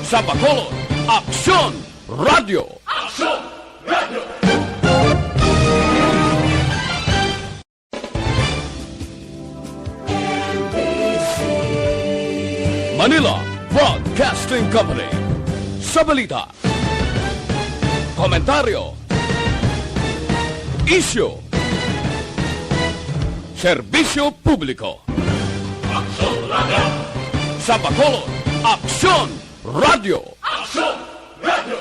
Sa Bacolod, Aksyon Radio! Aksyon! Radio! Manila Broadcasting Company. Sa balita, komentaryo, isyu, serbisyo publiko. Aksyon Radio! Sa Bacolod, Aksyon Radio! Aksyon! Radio!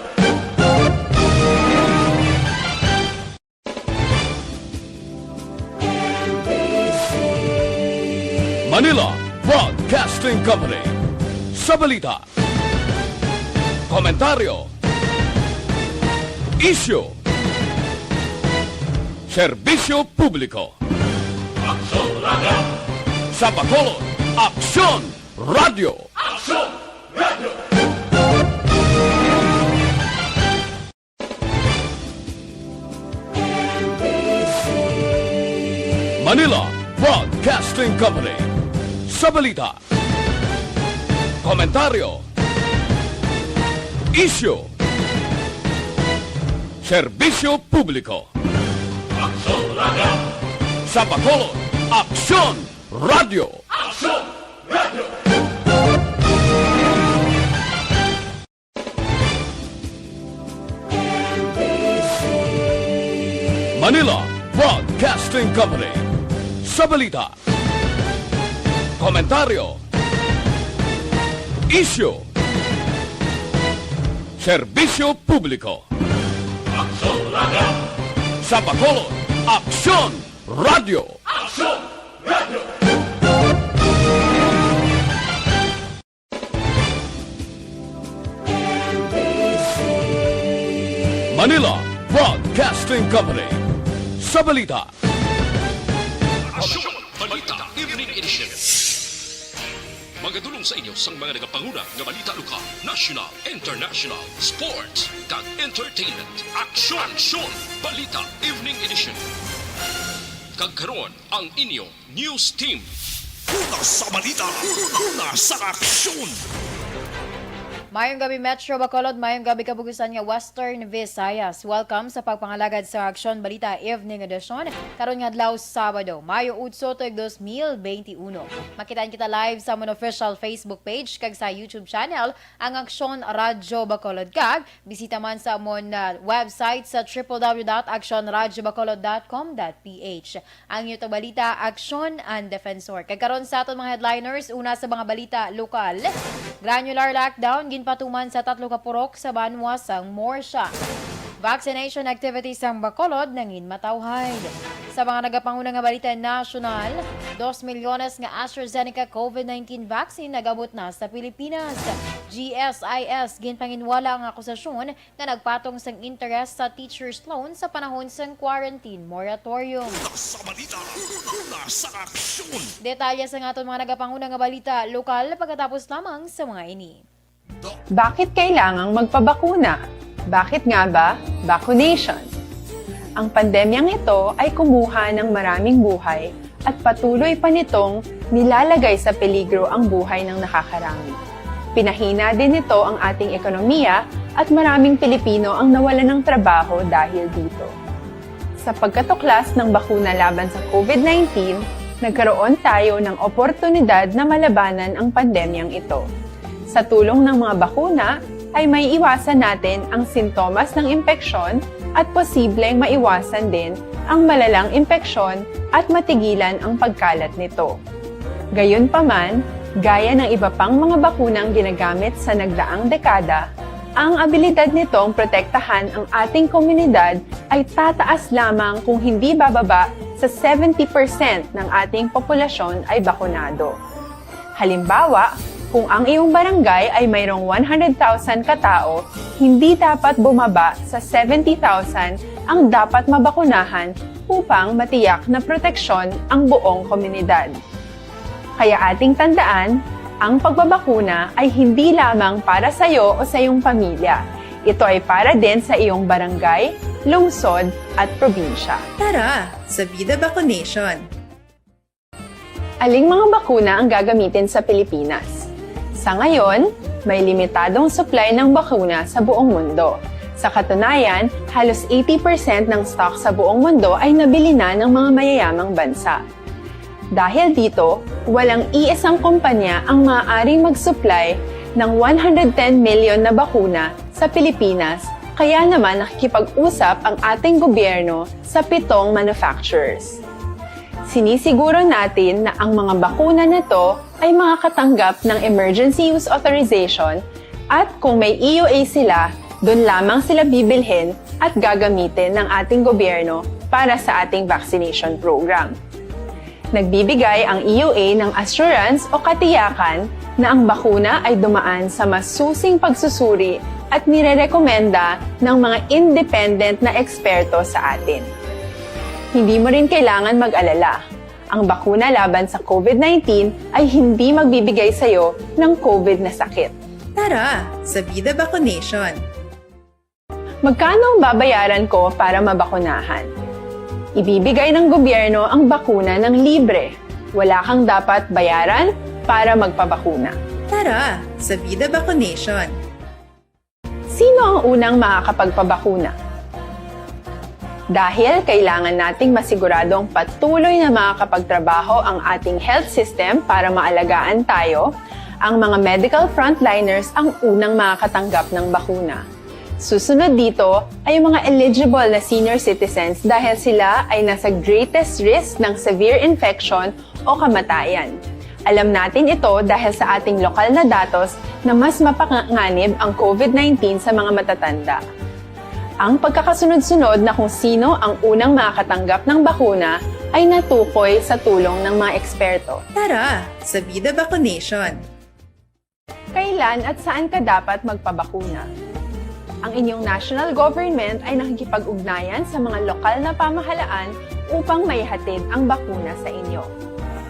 Manila Broadcasting Company. Sa balita, komentaryo, isyu, serbisyo publiko. Aksyon Radio! Sa Bacolod, Aksyon Radio! Aksyon! Radio! Manila Broadcasting Company. Sa balita, komentaryo, isyu, serbisyo publiko. Aksyon Radio! Sa Bacolod, Aksyon Radio! Aksyon! Radio! Manila Broadcasting Company. Sa balita, komentaryo, isyu, serbisyo publiko. Aksyon Radio! Sa Bacolod, Aksyon Radio! Aksyon! Radio! Manila Broadcasting Company. Sa balita, Aksyon! Balita Evening Edition. Magadulong sa inyo sang mga nagapanguna nga balita lokal, national, international, sports, kag entertainment. Aksyon! Aksyon! Balita Evening Edition. Kag karon ang inyo news team. Una sa balita, una sa aksyon. Mayong gabi Metro Bacolod, mayong gabi kabugusan nga Western Visayas. Welcome sa pagpangalagad sa Aksyon Balita Evening Edition. Karon nga adlaw Sabado, Mayo 8, 2021. Makitaan kita live sa mon official Facebook page kag sa YouTube channel ang Aksyon Radio Bacolod kag bisita man sa mon website sa www.aksyonradiobacolod.com.ph. Ang inyong balita Aksyon and Defensor. Kag karon sa aton mga headliners, una sa mga balita lokal, granular lockdown ginpatuman sa 3 ka purok sa banwa sang Morsha. Vaccination activities sang Bacolod nangin matawhad. Sa mga nagapanguna nga balita national, 2 milyones nga AstraZeneca COVID-19 vaccine nagabot na sa Pilipinas. GSIS ginpanginwala ang akusasyon nga nagpatong sang interest sa teacher's loan sa panahon sang quarantine moratorium. Una sa balita, una sa aksyon. Detalye sa aton mga nagapanguna nga balita lokal pagkatapos lamang sa mga ini. Bakit kailangang magpabakuna? Bakit nga ba vaccination? Ang pandemyang ito ay kumuha ng maraming buhay at patuloy pa nitong nilalagay sa peligro ang buhay ng nakakarami. Pinahina din nito ang ating ekonomiya at maraming Pilipino ang nawalan ng trabaho dahil dito. Sa pagkatuklas ng bakuna laban sa COVID-19, nagkaroon tayo ng oportunidad na malabanan ang pandemyang ito. Sa tulong ng mga bakuna, ay may iwasan natin ang sintomas ng impeksyon at posibleng maiwasan din ang malalang impeksyon at matigilan ang pagkalat nito. Gayunpaman, gaya ng iba pang mga bakunang ginagamit sa nagdaang dekada, ang abilidad nitong protektahan ang ating komunidad ay tataas lamang kung hindi bababa sa 70% ng ating populasyon ay bakunado. Halimbawa, kung ang iyong barangay ay mayroong 100,000 katao, hindi dapat bumaba sa 70,000 ang dapat mabakunahan upang matiyak na proteksyon ang buong komunidad. Kaya ating tandaan, ang pagbabakuna ay hindi lamang para sa iyo o sa iyong pamilya. Ito ay para din sa iyong barangay, lungsod at probinsya. Tara, sa Vida Vaccination! Aling mga bakuna ang gagamitin sa Pilipinas? Sa ngayon, may limitadong supply ng bakuna sa buong mundo. Sa katunayan, halos 80% ng stock sa buong mundo ay nabili na ng mga mayayamang bansa. Dahil dito, walang iisang kumpanya ang maaaring mag-supply ng 110 million na bakuna sa Pilipinas, kaya naman nakikipag-usap ang ating gobyerno sa 7 manufacturers. Sinisiguro natin na ang mga bakuna na to ay makakatanggap ng Emergency Use Authorization at kung may EUA sila, doon lamang sila bibilhin at gagamitin ng ating gobyerno para sa ating vaccination program. Nagbibigay ang EUA ng assurance o katiyakan na ang bakuna ay dumaan sa masusing pagsusuri at nirerekomenda ng mga independent na eksperto sa atin. Hindi mo rin kailangan mag-alala. Ang bakuna laban sa COVID-19 ay hindi magbibigay sa'yo ng COVID na sakit. Tara, sa Vida Vaccination! Magkano ang babayaran ko para mabakunahan? Ibibigay ng gobyerno ang bakuna ng libre. Wala kang dapat bayaran para magpabakuna. Tara, sa Vida Vaccination! Sino ang unang makakapagpabakuna? Dahil kailangan nating masiguradong patuloy na makakapagtrabaho ang ating health system para maalagaan tayo, ang mga medical frontliners ang unang makakatanggap ng bakuna. Susunod dito ay mga eligible na senior citizens dahil sila ay nasa greatest risk ng severe infection o kamatayan. Alam natin ito dahil sa ating lokal na datos na mas mapanganib ang COVID-19 sa mga matatanda. Ang pagkakasunod-sunod na kung sino ang unang makakatanggap ng bakuna ay natukoy sa tulong ng mga eksperto. Tara, sa Vida Vaccination! Kailan at saan ka dapat magpabakuna? Ang inyong national government ay nakikipag-ugnayan sa mga lokal na pamahalaan upang maihatid ang bakuna sa inyo.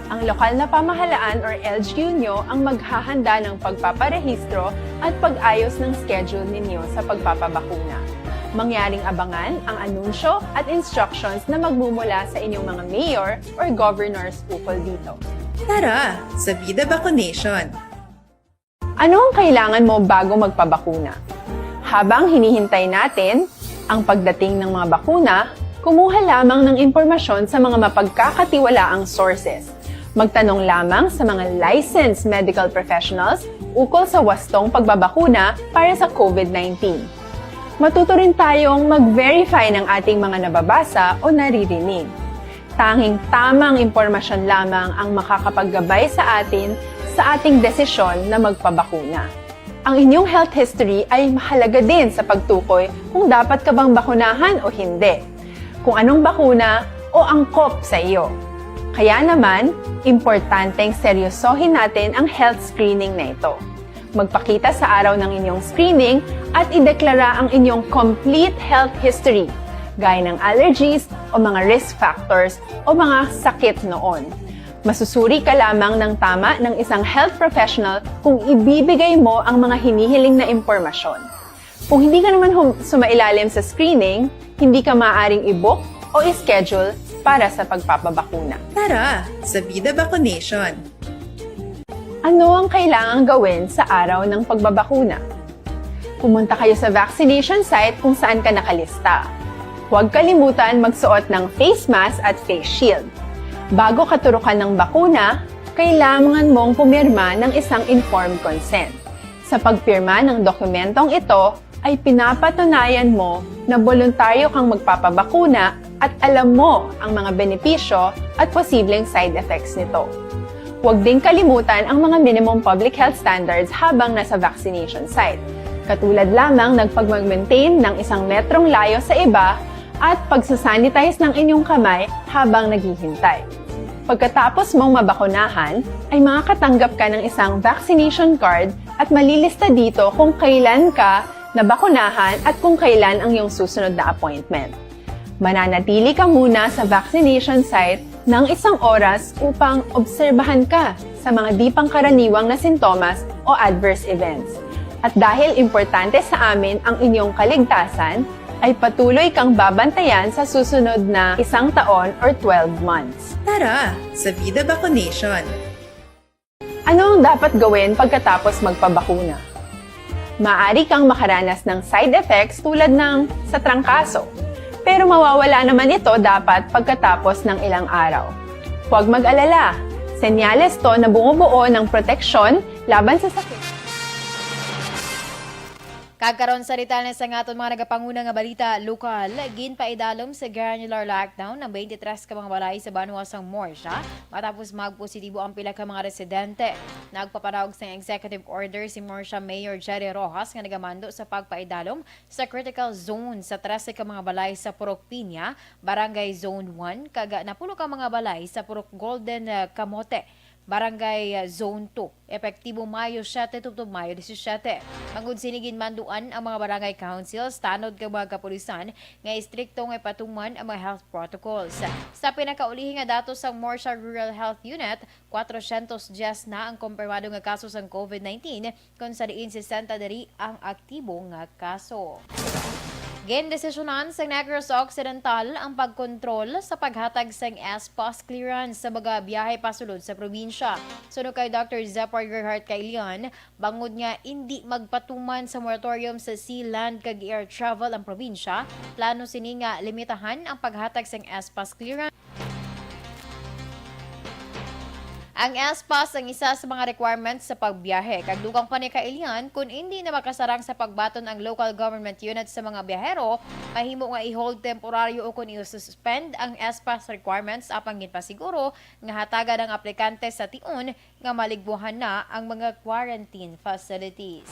Ang lokal na pamahalaan or LGU nyo ang maghahanda ng pagpaparehistro at pag-ayos ng schedule ninyo sa pagpapabakuna. Mangyaring abangan ang anunsyo at instructions na magmumula sa inyong mga mayor or governors ukol dito. Tara, sa Vida Vaccination! Ano ang kailangan mo bago magpabakuna? Habang hinihintay natin ang pagdating ng mga bakuna, kumuha lamang ng impormasyon sa mga mapagkakatiwalaang sources. Magtanong lamang sa mga licensed medical professionals ukol sa wastong pagbabakuna para sa COVID-19. Matuto rin tayong mag-verify ng ating mga nababasa o naririnig. Tanging tamang impormasyon lamang ang makakapaggabay sa atin sa ating desisyon na magpabakuna. Ang inyong health history ay mahalaga din sa pagtukoy kung dapat ka bang bakunahan o hindi, kung anong bakuna o angkop sa iyo. Kaya naman, importanteng seryosohin natin ang health screening na ito. Magpakita sa araw ng inyong screening at ideklara ang inyong complete health history, gaya ng allergies o mga risk factors o mga sakit noon. Masusuri ka lamang ng tama ng isang health professional kung ibibigay mo ang mga hinihiling na impormasyon. Kung hindi ka naman sumailalim sa screening, hindi ka maaaring i-book o i-schedule para sa pagpapabakuna. Tara, sa Vida Vaccination! Ano ang kailangang gawin sa araw ng pagbabakuna? Pumunta kayo sa vaccination site kung saan ka nakalista. Huwag kalimutan magsuot ng face mask at face shield. Bago katurukan ng bakuna, kailangan mong pumirma ng isang informed consent. Sa pagpirma ng dokumentong ito, ay pinapatunayan mo na voluntaryo kang magpapabakuna at alam mo ang mga benepisyo at posibleng side effects nito. Huwag din kalimutan ang mga minimum public health standards habang nasa vaccination site. Katulad lamang nagpag-maintain ng 1 metrong layo sa iba at pagsasanitize ng inyong kamay habang naghihintay. Pagkatapos mong mabakunahan, ay makakatanggap ka ng isang vaccination card at malilista dito kung kailan ka nabakunahan at kung kailan ang iyong susunod na appointment. Mananatili ka muna sa vaccination site ng 1 oras upang obserbahan ka sa mga di pangkaraniwang na sintomas o adverse events. At dahil importante sa amin ang inyong kaligtasan, ay patuloy kang babantayan sa susunod na 1 taon or 12 months. Tara, sa Vida Vaccination! Ano ang dapat gawin pagkatapos magpabakuna? Maaari kang makaranas ng side effects tulad ng sa trangkaso. Pero mawawala naman ito dapat pagkatapos ng ilang araw. Huwag mag-alala, senyales to na bumubuo ng proteksyon laban sa sakit. Kagkaroon sa rital na sa nga mga nagapanguna nga balita lokal, ginpaidalom sa granular lockdown ng 23 ka mga balay sa Banuasang Morsha matapos magpositibo ang pila ka mga residente. Nagpaparahog sa executive order si Morsha Mayor Jerry Rojas nga nagamando sa pagpaidalom sa critical zone sa 13 ka mga balay sa Purok Piña, Barangay Zone 1, kaga napulo ka mga balay sa Purok Golden Camote, Barangay Zone 2, epektibo Mayo 7 tubtob Mayo 17. Mangud sinigin manduan ang mga barangay councils, tanod ka mga kapulisan nga istrikto nga ipatuman ang mga health protocols. Sa pinakaulihing nga datos sa Morsha Rural Health Unit, 410 na ang kumpirmado nga kaso sa COVID-19 kung sa diin 60 diri ang aktibo nga kaso. Gendesisyonan sa Negros Occidental ang pagkontrol sa paghatag sang S-Pass clearance sa mga biyahe pasulod sa probinsya. Suno kay Dr. Zepar Gerhardt Kailian, bangod nga hindi magpatuman sa moratorium sa sea, land kag air travel ang probinsya, plano sini nga limitahan ang paghatag sang S-Pass clearance. Ang S-Pass ang isa sa mga requirements sa pagbiyahe. Kagdugang pa ni Kailian, kung hindi na makasarang sa pagbaton ang local government units sa mga biyahero, mahimo nga i-hold temporaryo o kung i-suspend ang S-Pass requirements apang ginpasiguro nga hatagan ang aplikante sa tiun nga maligbuhan na ang mga quarantine facilities.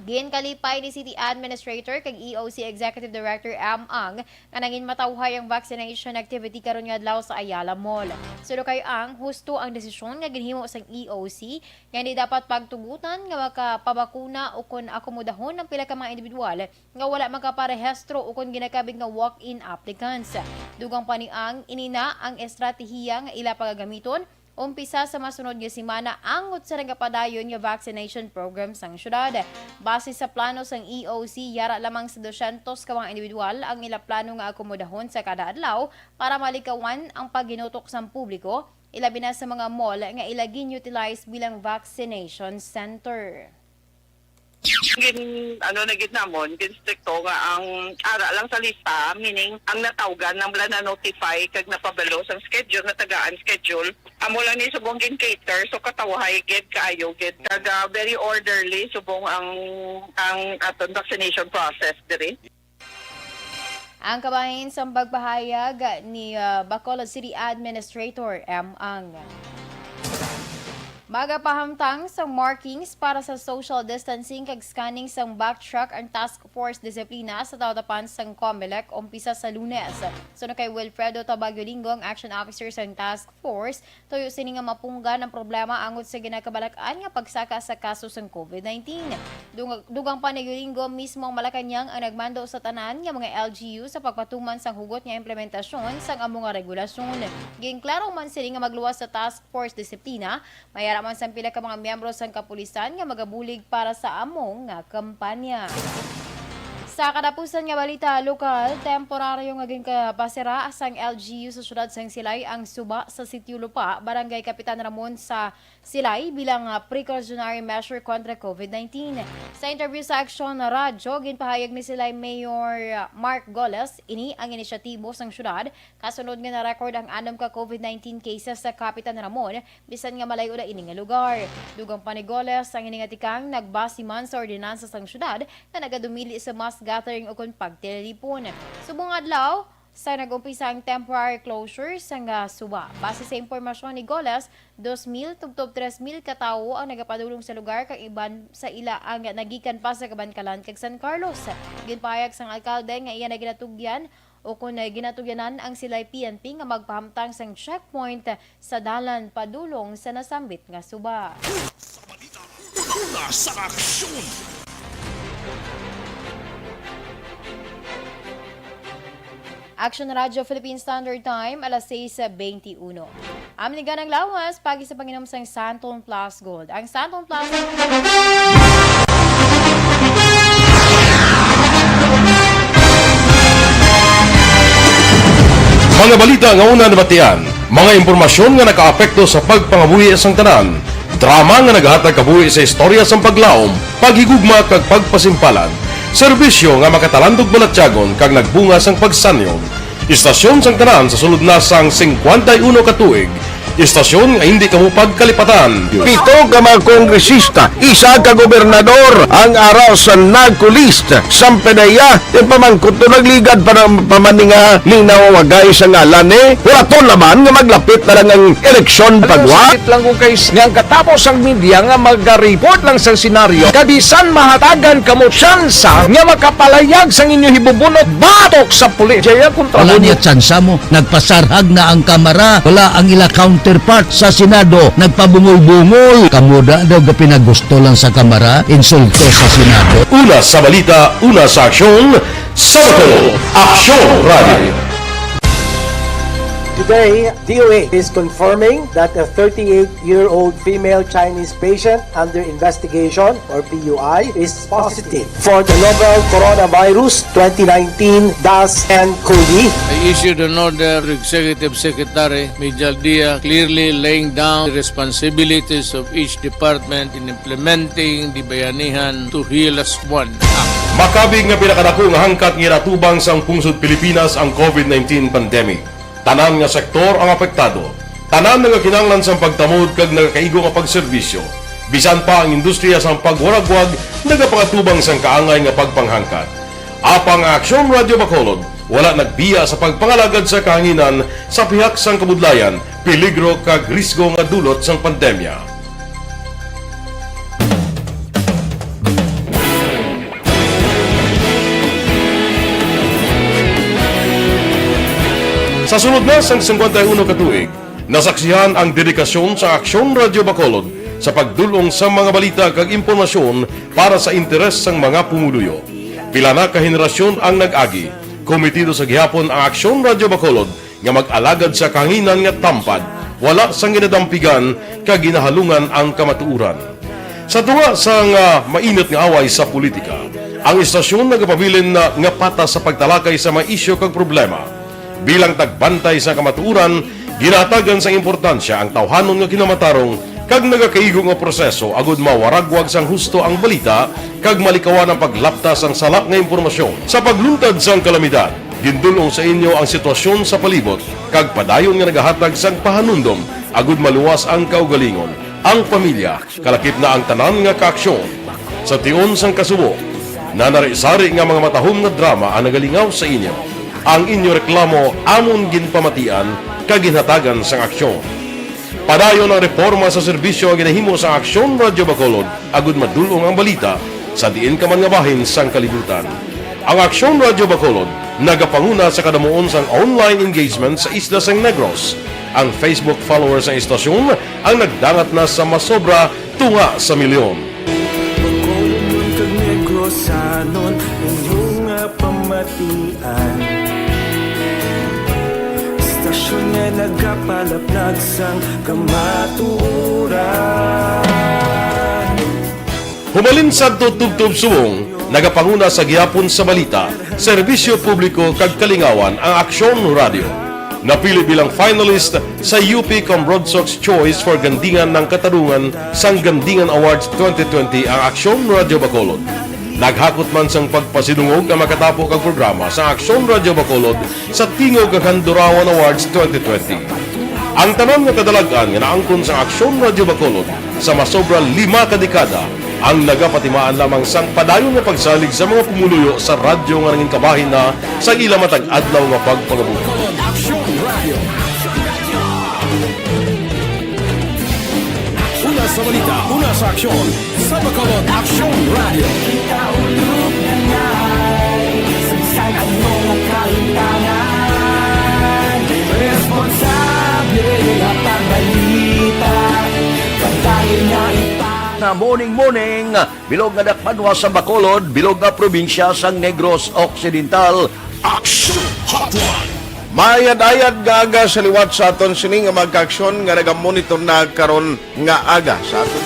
Ginkalipay ni City Administrator kag EOC Executive Director Ang nga nangin matawhay ang vaccination activity karon nga adlaw sa Ayala Mall. Suno kay Ang, husto ang desisyon nga ginhimo sang EOC nga ni dapat pagtugutan nga makapabakuna o kun akomodahon ng pila ka mga individual nga wala makaparehistro o kun ginakabig nga walk-in applicants. Dugang pa ni Ang, inina ang estratehiya nga ila pagagamiton umpisa sa masunod nga semana angot sa nagapadayon nga vaccination program sang syudad. Base sa plano sang EOC, yara lamang sa 200 ka mga individual ang ila plano nga akomodahon sa kada adlaw para malikawan ang pagginutok sang publiko, ilabi na sa mga mall nga ila gin-utilize bilang vaccination center. Nagit namon, stricto nga ang ara lang sa lista, meaning ang natawgan nang wala na notify kag napabalo sa schedule na tagaan schedule. Amo lang ni subong gin cater so katawahay gid kaayo gid kag very orderly subong ang aton vaccination process diri. Ang kabahin sa pagbahayag ni Bacolod City Administrator Ang. Magapahamtang sa markings para sa social distancing kag scanning sang backtrack ang task force disiplina sa tawdapan sang COMELEC umpisa sa Lunes. Suno kay Wilfredo Tabagio Linggo, ang action officer sang task force, tuyo sini nga mapunggan ang problema angot sa ginakabalakan nga pagsaka sa kaso sang COVID-19. Dugang pa ni Linggo mismo ang Malacanang ang nagmando sa tanan nga mga LGU sa pagpatuman sang hugot nga implementasyon sang among nga regulasyon. Ginklaro man sini nga magluwas sa task force disiplina, mayara man sa pila ka mga miyembro sang kapulisan nga magabulig para sa among nga kampanya. Sa kadapusan nga balita lokal, temporaryo nga ginpasira sang LGU sa syudad sang Silay ang suba sa Sitio Lupa, Barangay Kapitan Ramon sa Silay bilang precautionary measure kontra COVID-19. Sa interview sa Aksyon na radyo, ginpahayag ni Silay Mayor Mark Goles, ini ang inisyatibo sang syudad kasunod nga na-record ang 6 ka COVID-19 cases sa Kapitan Ramon bisan nga malayo na ini nga lugar. Dugang pa ni Goles, ang iningatikang nagbasiman sa ordinansa sang syudad na nagadumili sa mass gathering o kung pagtelepon. Subong adlaw, sa nag-umpisa ang temporary closure sang suba. Base sa impormasyon ni Goles, 2,000 tugtob 3,000 katao ang nagapadulong sa lugar kag iban sa ila ang nagikan pa sa Kabankalan kag San Carlos. Ginpahayag sang alkalde nga iya na ginatugyan o kung ginatugyanan ang Silay PNP nga magpahamtang sang checkpoint sa dalan padulong sa nasambit nga suba. Sa balita, una sa aksyon! Aksyon Radio Philippine Standard Time, alas 6:21. Aming ganang lawas, pagi sa Panginom sang Santon Plus Gold. Ang Santon Plus Mga balita nga una nabatian, mga impormasyon nga nakaapekto sa pagpangabuhi sang tanan. Drama nga naghatag kabuhi sa istorya sang paglaom, paghigugma kag pagpasimpalan. Serbisyo nga makatalandog balatyagon kag nagbunga sang pagsanyon. Istasyon sang tanan sa sulod na sang 51 katuig. Istasyon nga hindi kamo pagkalipatan. Pito ka mga kongresista, isa ka gobernador, ang araw sa nagkulist, sampedaya, yung pamangkot to nagligad para pamaninga linaw wagay sa ngalan wala to naman nga maglapit na lang ang eleksyon pagwa. Sakit lang ko guys, nga katapos ang media nga mag-report lang sa senaryo, kabisan mahatagan kamo tsansa nga makapalayag sa inyo hibubunot batok sa pulis. Jaya kontra Wala niya tsansa mo, nagpasarhag na ang kamara, wala ang ila counterpart sa Senado, nagpabungol-bungol. Kamuda daw ga pinagusto lang sa kamara, insulto sa Senado. Una sa balita, una sa aksyon, Sabado, Aksyon Radio. Today, DOA is confirming that a 38-year-old female Chinese patient under investigation, or PUI, is positive for the novel coronavirus 2019 DAS-CoV. I issued an order to Executive Secretary Major Dia clearly laying down the responsibilities of each department in implementing the Bayanihan to Heal as One Act. Makabig nga pinakadako nga hangkat nga natubang sang pungsod Pilipinas ang COVID-19 pandemic. Tanan nga sektor ang apektado. Tanan nga kinahanglan sang pagtamod kag nagakaigo nga pagserbisyo. Bisan pa ang industriya sang pagwaragwag nagapangatubang sang kaangay nga pagpanghangkat. Apang Aksyon Radio Bacolod wala nagbiya sa pagpangalagad sa kahanginan sa pihak sang kabudlayan, peligro kag risgo nga dulot sang pandemya. Sa sunod na sang 51 katuig, nasaksihan ang dedikasyon sa Aksyon Radio Bacolod sa pagdulong sa mga balita kag impormasyon para sa interes sang mga pumuluyo. Pila na ka henerasyon ang nag-agi, komitido sa gihapon ang Aksyon Radio Bacolod nga mag-alagad sa kahanginan nga tampad, wala sang ginadampigan kag ginahalungan ang kamatuuran. Sa tunga sang mainit nga away sa politika, ang istasyon nagapabilin na nga patas sa pagtalakay sa mga isyu kag problema. Bilang tagbantay sa kamatuuran, ginatagan sa importansya ang tawhanon nga kinamatarong kag nagakaigo nga proseso agud mawaragwag sang husto ang balita kag malikawan ang paglaptas ang salak nga impormasyon. Sa pagluntad sang kalamidad, gindulong sa inyo ang sitwasyon sa palibot kag padayon nga nagahatag sang pahanundom agud maluwas ang kaugalingon. Ang pamilya, kalakip na ang tanan nga kaaksyon. Sa tion sang kasubo, nanari-sari nga mga matahom nga drama ang nagalingaw sa inyo. Ang inyo reklamo amon ginpamatian kag ginhatagan sang aksyon. Padayon ang reforma sa serbisyo ang ginahimo sa Aksyon Radio Bacolod agud madulong ang balita sa diin ka man nga bahin sang kalibutan. Ang Aksyon Radio Bacolod nagapanguna sa kadamuon sang online engagement sa isla sang Negros. Ang Facebook followers sa istasyon ang nagdangat na sa masobra tunga sa milyon. Bacolod kag Negros anon inyong pamatian. Stasyon nga nagapalaplag sang kamaturan. Humalin sa tutubtub suwong, nagapanguna sa gihapon sa balita, serbisyo publiko kag kalingawan ang Aksyon Radio. Napili bilang finalist sa UP Comrodsox Choice for Gandingan ng Katarungan sang Gandingan Awards 2020 ang Aksyon Radio Bacolod. Naghakot man sang pagpasidungog ang makatapo kag programa sa Aksyon Radio Bacolod sa Tingog kag Handurawan Awards 2020. Ang tanan nga kadalagan nga naangkon sa Aksyon Radio Bacolod sa masobra 5 ka dekada ang nagapatimaan lamang sang padayon nga pagsalig sa mga pumuluyo sa radyo nga nanging kabahin na sa ila matag adlaw nga pagpangabuhi. Una sa balita, una sa aksyon, sa Bacolod Aksyon Radio. Ikaulog na ngay, sagsag ang mga kaintangan. Responsable at pagbalita, pagkain na Na morning, bilog nga dakpanwa sa Bacolod, bilog nga probinsya sang Negros Occidental. Aksyon Hotline. Mayad-ayad nga aga sa liwat sa aton sining nga magkaaksyon nga nagamonitor na karon nga aga sa aton.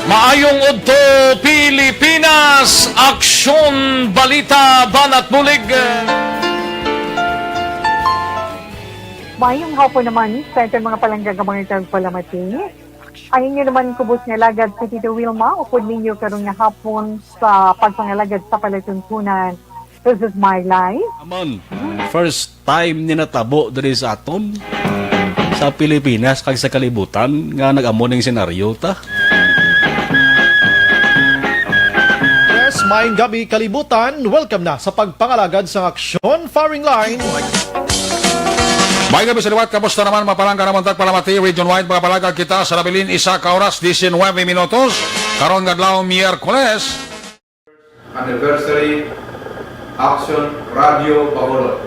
Maayong udto Pilipinas, Aksyon Balita Banat Bulig. Mayong hapon naman sa ating mga palanggang mga tagpalamati. Ayun nyo naman kubos nga lagad sa Tito Wilma, upod ninyo karong nga hapon sa pagpangalagad sa palatuntunan. This is my life. Amon, first time ni natabo diri sa aton sa Pilipinas kag sa kalibutan nga nag-amo ning senaryo ta. Yes, maayong gabi kalibutan. Welcome na sa pagpangalagad sa Aksyon Firing Line. May gabi sa liwat, kamusta naman mapalangga naman tagpalamati, region-wide mga palagag kita sa Labilin, isa ka oras, 19 minutos, karon gadlaw Miyerkules. Anniversary Aksyon Radio Bacolod.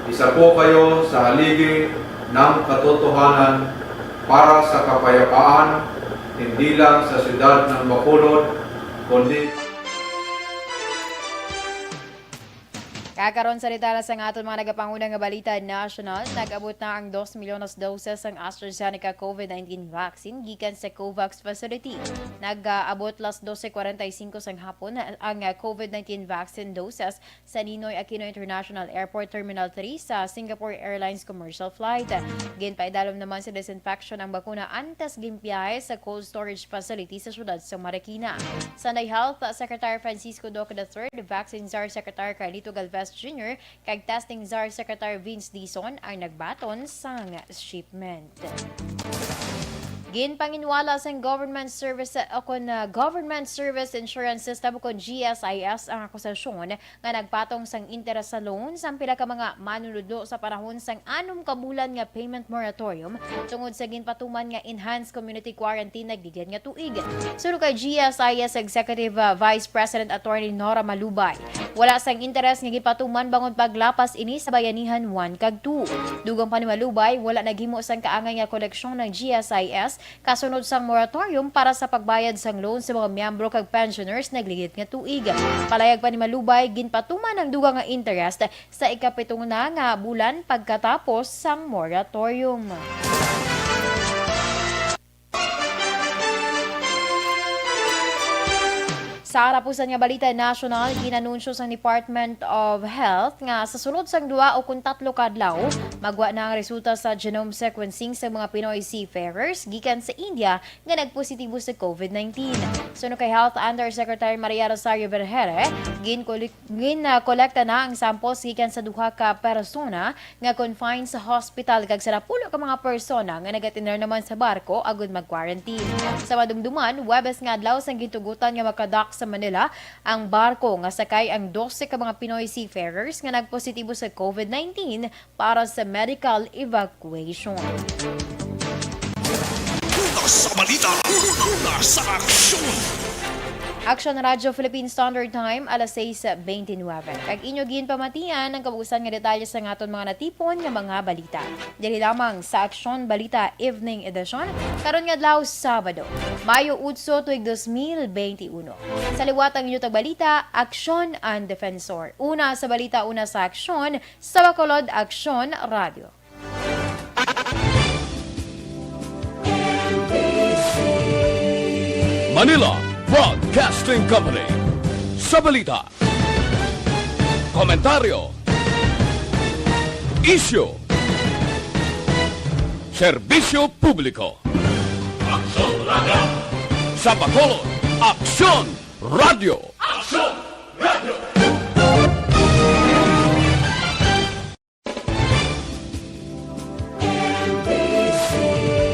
Isa po kayo sa haligi ng katotohanan para sa kapayapaan, hindi lang sa siyudad ng Bacolod, kundi Kakaroon sa ritala sa nga aton mga nagapangunang nga balita national, nag-abot na ang 2 milyon doses ang AstraZeneca COVID-19 vaccine gikan sa COVAX facility. Nag-abot las 12:45 sang hapon ang COVID-19 vaccine doses sa Ninoy Aquino International Airport Terminal 3 sa Singapore Airlines commercial flight. Ginpaidalom naman sa disinfection ang bakuna antes gimpiyahe sa cold storage facility sa syudad sa Marikina. Sanay Health Secretary Francisco Duque III, Vaccine Czar Secretary Carlito Galvez Jr. kag Testing Czar Secretary Vince Dizon ang nagbaton sang shipment. Ginpanginwala sa Government Service Insurance System o GSIS ang akusasyon nga nagpatong sang interes sa loan sa pila ka mga manunudlo sa panahon sang 6 ka bulan nga payment moratorium tungod sa ginpatuman nga enhanced community quarantine nagdigyan nga tuig. Suno kay GSIS Executive Vice President Attorney Nora Malubay, wala sang interes nga gipatuman bangon paglapas ini sa bayanihan 1 kag 2. Dugang pa ni Malubay, wala naghimo sang kaangay nga koleksyon ng GSIS kasunod sang moratorium para sa pagbayad sang loan sa mga miyembro kag pensioners nagligit nga tuig. Palayag pa ni Malubay, ginpatuman ang dugang nga interest sa ikapitong na nga bulan pagkatapos sang moratorium. Sa arapusan nga balita national, ginanunsyo sa Department of Health nga sa sulod sang 2 o 3 kadlaw, magwa na ang resulta sa genome sequencing sa mga Pinoy seafarers gikan sa India nga nagpositibo sa COVID-19. Suno kay Health Undersecretary Maria Rosario Vergere, ginkolekta na ang samples gikan sa 2 ka persona nga confined sa hospital kag sa 10 ka mga persona nga nagatiner naman sa barko agud mag-quarantine. Sa madumduman, Webes nga adlaw sang gitugutan nga makadak sa Manila ang barko nga sakay ang 12 ka mga Pinoy seafarers nga nagpositibo sa COVID-19 para sa medical evacuation. Una sa balita, una sa aksyon. Aksyon Radio Philippine Standard Time, alas 6:29. Kag inyo ginpamatian ang kabuusan nga detalye sa ngaton mga natipon nga mga balita. Dili lamang sa Aksyon Balita Evening Edition, karon nga adlaw Sabado, Mayo 8, tuig 2021. Sa liwat ang inyo balita, Aksyon and Defensor. Una sa balita, una sa Aksyon, sa Bacolod Aksyon Radio. Manila Broadcasting Company. Sa balita, komentaryo, isyu, serbisyo publiko. Aksyon Radio! Sa Bacolod, Aksyon Radio! Aksyon!